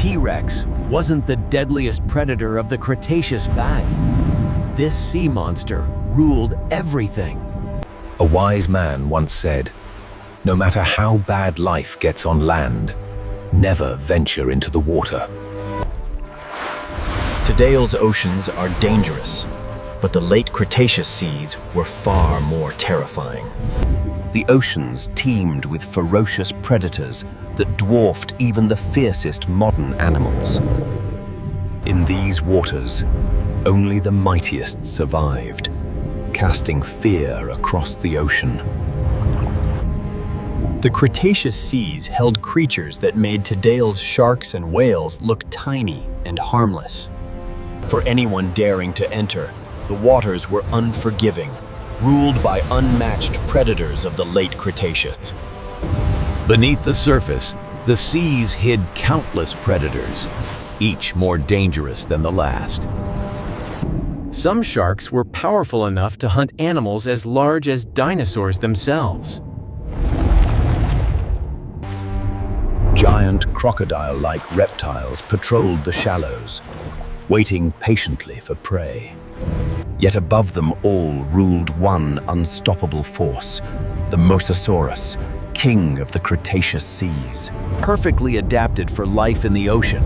T-Rex wasn't the deadliest predator of the Cretaceous back. This sea monster ruled everything. A wise man once said, "No matter how bad life gets on land, never venture into the water." Today's oceans are dangerous, but the late Cretaceous seas were far more terrifying. The oceans teemed with ferocious predators that dwarfed even the fiercest modern animals. In these waters, only the mightiest survived, casting fear across the ocean. The Cretaceous seas held creatures that made today's sharks and whales look tiny and harmless. For anyone daring to enter, the waters were unforgiving, ruled by unmatched predators of the late Cretaceous. Beneath the surface, the seas hid countless predators, each more dangerous than the last. Some sharks were powerful enough to hunt animals as large as dinosaurs themselves. Giant crocodile-like reptiles patrolled the shallows, waiting patiently for prey. Yet above them all ruled one unstoppable force, the Mosasaurus, king of the Cretaceous seas. Perfectly adapted for life in the ocean,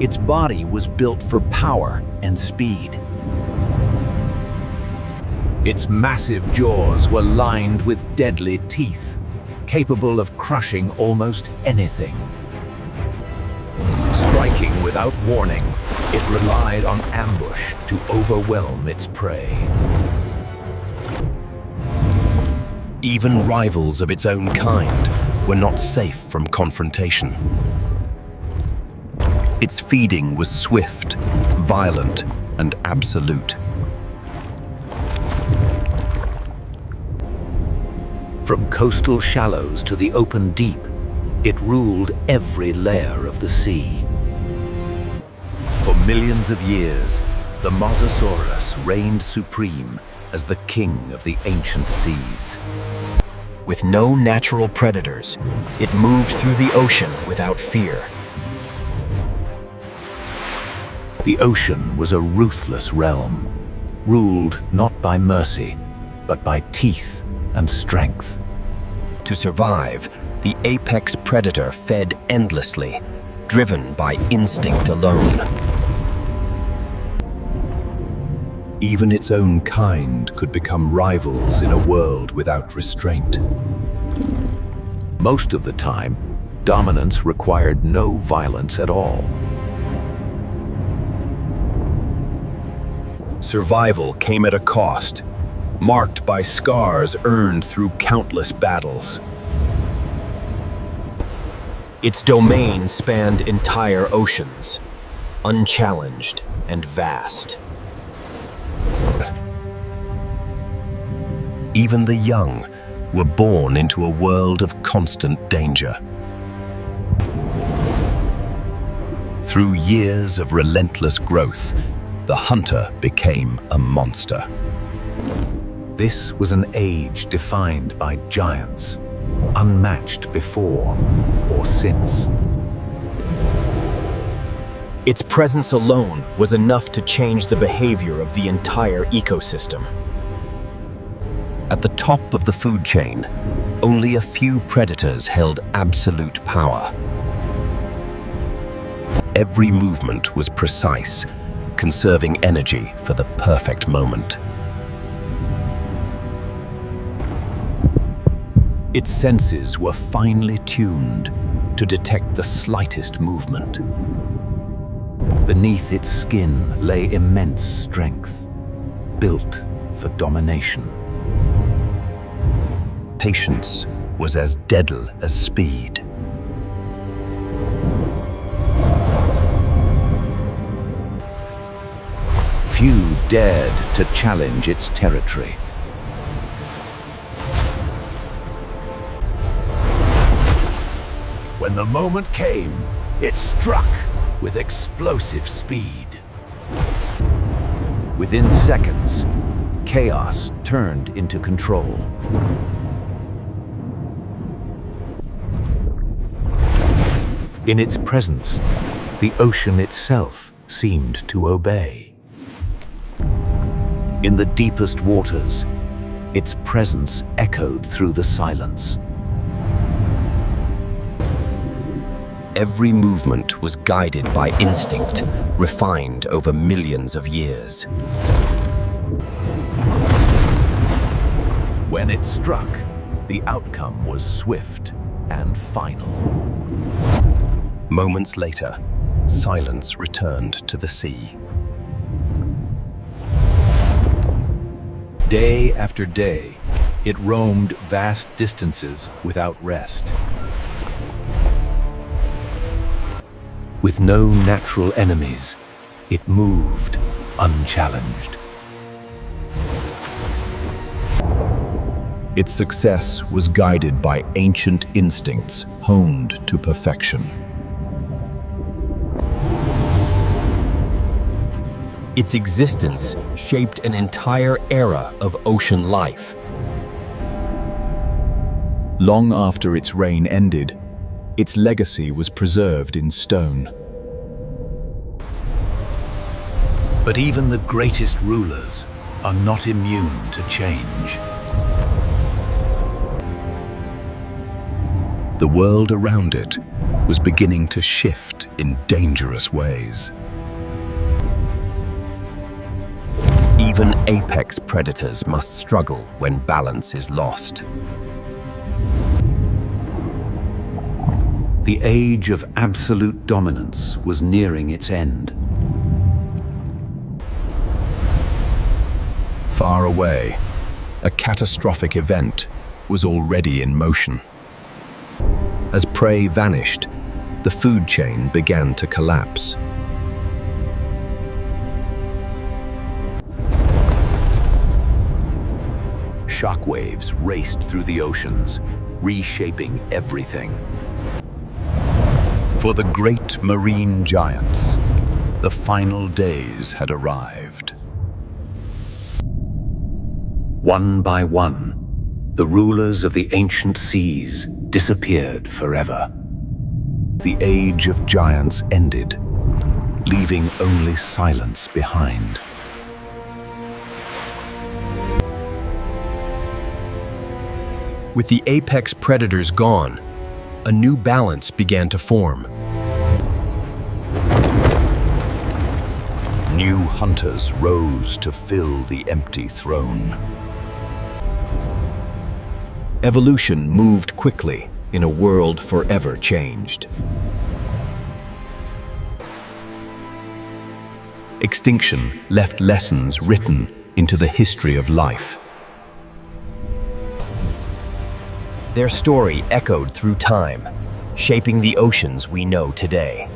its body was built for power and speed. Its massive jaws were lined with deadly teeth, capable of crushing almost anything. Striking without warning, it relied on ambush to overwhelm its prey. Even rivals of its own kind were not safe from confrontation. Its feeding was swift, violent, and absolute. From coastal shallows to the open deep, it ruled every layer of the sea. For millions of years, the Mosasaurus reigned supreme as the king of the ancient seas. With no natural predators, it moved through the ocean without fear. The ocean was a ruthless realm, ruled not by mercy, but by teeth and strength. To survive, the apex predator fed endlessly, driven by instinct alone. Even its own kind could become rivals in a world without restraint. Most of the time, dominance required no violence at all. Survival came at a cost, marked by scars earned through countless battles. Its domain spanned entire oceans, unchallenged and vast. Even the young were born into a world of constant danger. Through years of relentless growth, the hunter became a monster. This was an age defined by giants, unmatched before or since. Its presence alone was enough to change the behavior of the entire ecosystem. At the top of the food chain, only a few predators held absolute power. Every movement was precise, conserving energy for the perfect moment. Its senses were finely tuned to detect the slightest movement. Beneath its skin lay immense strength, built for domination. Patience was as deadly as speed. Few dared to challenge its territory. When the moment came, it struck with explosive speed. Within seconds, chaos turned into control. In its presence, The ocean itself seemed to obey. In the deepest waters, its presence echoed through the silence. Every movement was guided by instinct, refined over millions of years. When it struck, the outcome was swift and final. Moments later, silence returned to the sea. Day after day, it roamed vast distances without rest. With no natural enemies, it moved unchallenged. Its success was guided by ancient instincts honed to perfection. Its existence shaped an entire era of ocean life. Long after its reign ended, its legacy was preserved in stone. But even the greatest rulers are not immune to change. The world around it was beginning to shift in dangerous ways. Even apex predators must struggle when balance is lost. The age of absolute dominance was nearing its end. Far away, a catastrophic event was already in motion. As prey vanished, the food chain began to collapse. Shockwaves raced through the oceans, reshaping everything. For the great marine giants, the final days had arrived. One by one, the rulers of the ancient seas disappeared forever. The age of giants ended, leaving only silence behind. With the apex predators gone, a new balance began to form. New hunters rose to fill the empty throne. Evolution moved quickly in a world forever changed. Extinction left lessons written into the history of life. Their story echoed through time, shaping the oceans we know today.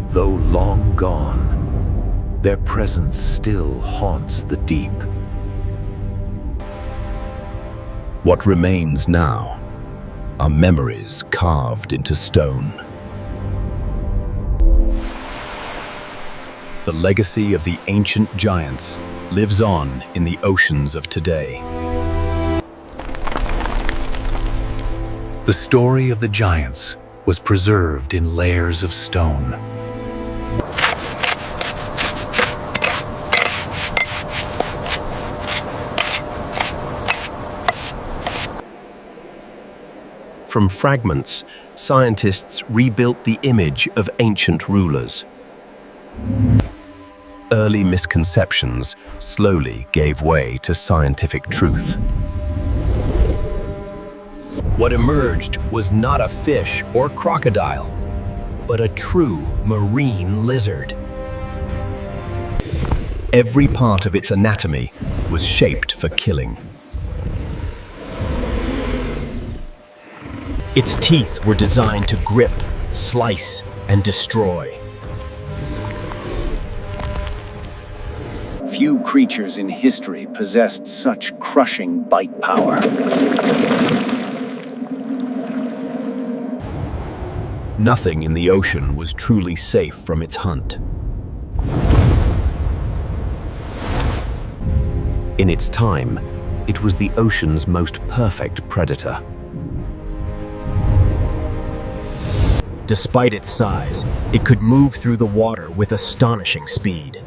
Though long gone, their presence still haunts the deep. What remains now are memories carved into stone. The legacy of the ancient giants lives on in the oceans of today. The story of the giants was preserved in layers of stone. From fragments, scientists rebuilt the image of ancient rulers. Early misconceptions slowly gave way to scientific truth. What emerged was not a fish or crocodile, but a true marine lizard. Every part of its anatomy was shaped for killing. Its teeth were designed to grip, slice, and destroy. Few creatures in history possessed such crushing bite power. Nothing in the ocean was truly safe from its hunt. In its time, it was the ocean's most perfect predator. Despite its size, it could move through the water with astonishing speed.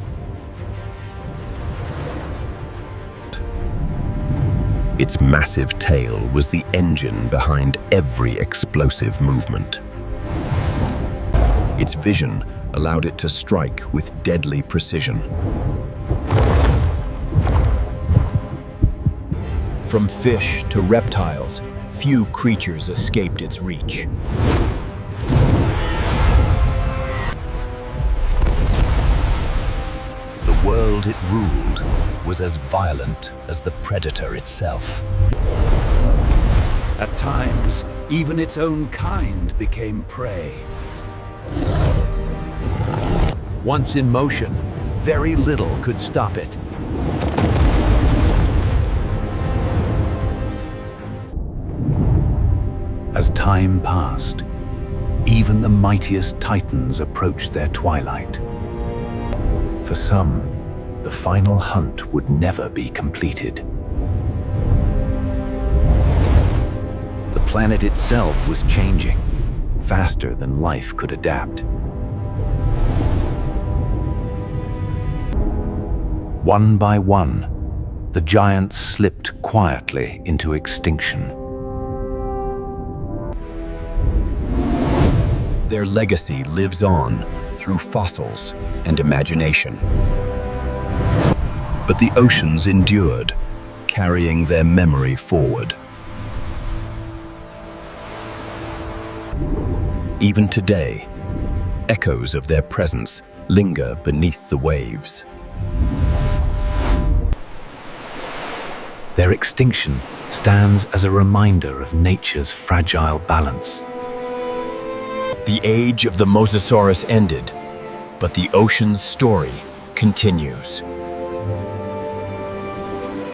Its massive tail was the engine behind every explosive movement. Its vision allowed it to strike with deadly precision. From fish to reptiles, few creatures escaped its reach. The world it ruled was as violent as the predator itself. At times, even its own kind became prey. Once in motion, very little could stop it. As time passed, even the mightiest titans approached their twilight. For some, the final hunt would never be completed. The planet itself was changing, faster than life could adapt. One by one, the giants slipped quietly into extinction. Their legacy lives on through fossils and imagination. But the oceans endured, carrying their memory forward. Even today, echoes of their presence linger beneath the waves. Their extinction stands as a reminder of nature's fragile balance. The age of the Mosasaurus ended, but the ocean's story continues.